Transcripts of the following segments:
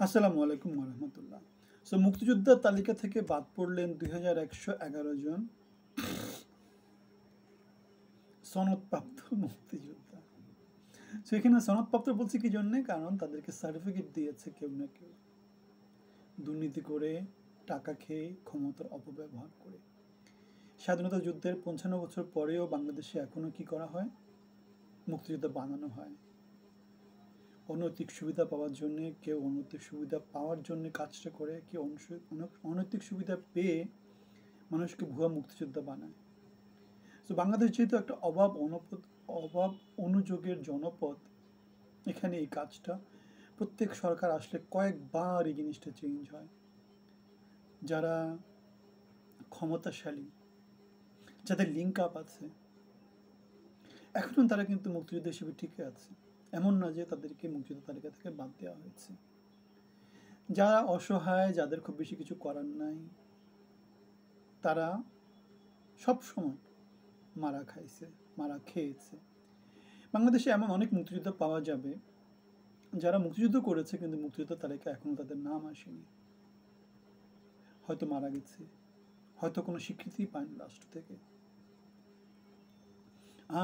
আসসালামু আলাইকুম রহমতুল্লাহ। সো মুক্তিযোদ্ধার তালিকা থেকে বাদ পড়লেন 2111 জন সনদপ্রাপ্ত মুক্তিযোদ্ধা। সো এখানে সনদপ্রাপ্ত বলছি কি জন্যে, কারণ তাদেরকে সার্টিফিকেট দিয়েছে কেউ না কেউ, দুর্নীতি করে, টাকা খেয়ে, ক্ষমতার অপব্যবহার করে। স্বাধীনতা যুদ্ধের 55 বছর পরেও বাংলাদেশে এখনো কি করা হয়? মুক্তিযোদ্ধা বানানো হয় অনৈতিক সুবিধা পাওয়ার জন্যে। কেউ অনৈতিক সুবিধা পাওয়ার জন্য কাজটা করে, কেউ অনৈতিক সুবিধা পেয়ে মানুষকে ভুয়া মুক্তিযোদ্ধা বানায়। তো বাংলাদেশ যেহেতু একটা অভাব অনুযোগের জনপদ, এখানে এই কাজটা প্রত্যেক সরকার আসলে কয়েকবার এই জিনিসটা চেঞ্জ হয়। যারা ক্ষমতাশালী, যাদের লিঙ্ক আপ আছে, এখন তারা কিন্তু মুক্তিযোদ্ধা হিসেবে টিকে আছে। এমন না যে তাদেরকে মুক্তিযোদ্ধা তালিকা থেকে বাদ দেওয়া হয়েছে। যারা অসহায়, যাদের খুব বেশি কিছু করার নাই, তারা সব সময় মারা খাইছে, মারা খেয়েছে। বাংলাদেশে এমন অনেক মুক্তিযোদ্ধা পাওয়া যাবে যারা মুক্তিযুদ্ধ করেছে, কিন্তু মুক্তিযোদ্ধার তালিকা এখনো তাদের নাম আসেনি। হয়তো মারা গেছে, হয়তো কোনো স্বীকৃতি পায়নি রাষ্ট্র থেকে।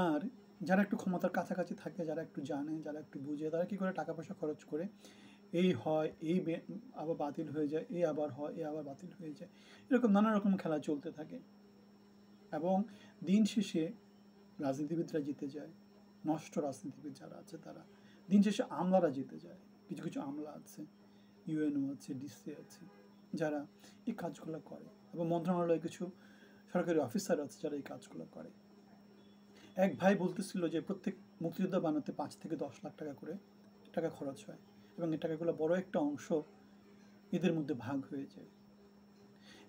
আর যারা একটু ক্ষমতার কাছাকাছি থাকে, যারা একটু জানে, যারা একটু বুঝে, তারা কি করে টাকা পয়সা খরচ করে এই হয়, আবার বাতিল হয়ে যায়, এই আবার হয়, এই আবার বাতিল হয়ে যায়, এরকম নানা রকম খেলা চলতে থাকে। এবং দিন শেষে রাজনীতিবিদরা জিতে যায়, নষ্ট রাজনীতিবিদ যারা আছে তারা। দিন শেষে আমলারা জিতে যায়। কিছু কিছু আমলা আছে, ইউএনও আছে, ডিসি আছে, যারা এই কাজগুলো করে। এবং মন্ত্রণালয়ে কিছু সরকারি অফিসার আছে যারা এই কাজগুলো করে। এক ভাই বলতেছিল যে প্রত্যেক মুক্তিযোদ্ধা বানাতে 5 থেকে 10 লাখ টাকা করে টাকা খরচ হয়, এবং এই টাকাগুলো বড় একটা অংশ এদের মধ্যে ভাগ হয়ে যায়।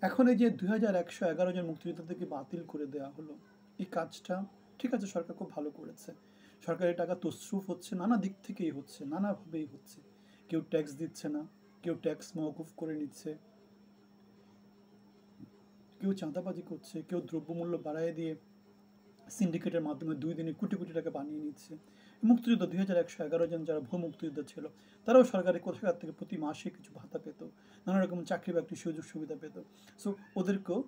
এখন এই যে 2111 জন মুক্তিযোদ্ধাদেরকে বাতিল করে দেওয়া হলো, এই কাজটা ঠিক আছে, সরকার খুব ভালো করেছে। সরকারি টাকা তছরুফ হচ্ছে, নানা দিক থেকেই হচ্ছে, নানাভাবেই হচ্ছে। কেউ ট্যাক্স দিচ্ছে না, কেউ ট্যাক্স মওকুফ করে নিচ্ছে, কেউ চাঁদাবাজি করছে, কেউ দ্রব্যমূল্য বাড়ায় দিয়ে সিন্ডিকেটের মাধ্যমে 2 দিনে কোটি কোটি টাকা বানিয়ে নিচ্ছে। মুক্তিযোদ্ধা 2111 জন যারা ভুয়া মুক্তিযোদ্ধা ছিল, তারাও সরকারের কোথাকার থেকে প্রতি মাসে কিছু ভাতা পেত, নানা রকম চাকরি বাকরি সুযোগ সুবিধা পেত। সো ওদেরকেও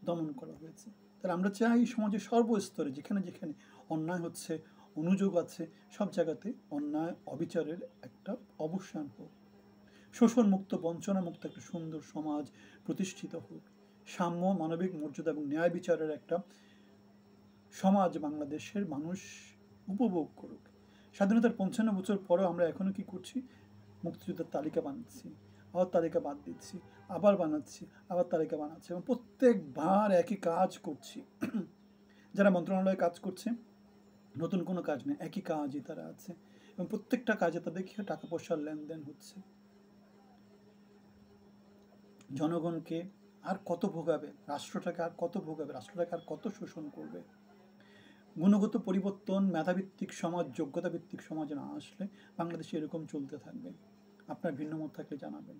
দমন করা হয়েছে। তাহলে আমরা চাই সমাজের সর্বস্তরে যেখানে যেখানে অন্যায় হচ্ছে, অনুযোগ আছে, সব জায়গাতে অন্যায় অবিচারের একটা অবসান হোক, শোষণমুক্ত, বঞ্চনামুক্ত একটা সুন্দর সমাজ প্রতিষ্ঠিত হোক, সাম্য, মানবিক মর্যাদা এবং ন্যায় বিচারের একটা সমাজ বাংলাদেশের মানুষ উপভোগ করুক। স্বাধীনতার 55 বছর পরেও আমরা এখনো কি করছি? মুক্তিযোদ্ধার তালিকা বানাচ্ছি, আবার তালিকা বাদ দিচ্ছি, আবার বানাচ্ছি, আবার তালিকা বানাচ্ছি, এবং প্রত্যেকবার একই কাজ করছি। যারা মন্ত্রণালয়ে কাজ করছে, নতুন কোনো কাজ নেই, একই কাজই তারা আছে, এবং প্রত্যেকটা কাজে তাদের কি টাকা পয়সার লেনদেন হচ্ছে। জনগণকে আর কত ভোগাবে? রাষ্ট্রটাকে আর কত ভোগাবে? রাষ্ট্রটাকে আর কত শোষণ করবে? গুণগত পরিবর্তন, মেধাভিত্তিক সমাজ, যোগ্যতা ভিত্তিক সমাজ না আসলে বাংলাদেশে এরকম চলতে থাকবে। আপনার ভিন্ন মত থাকলে জানাবেন।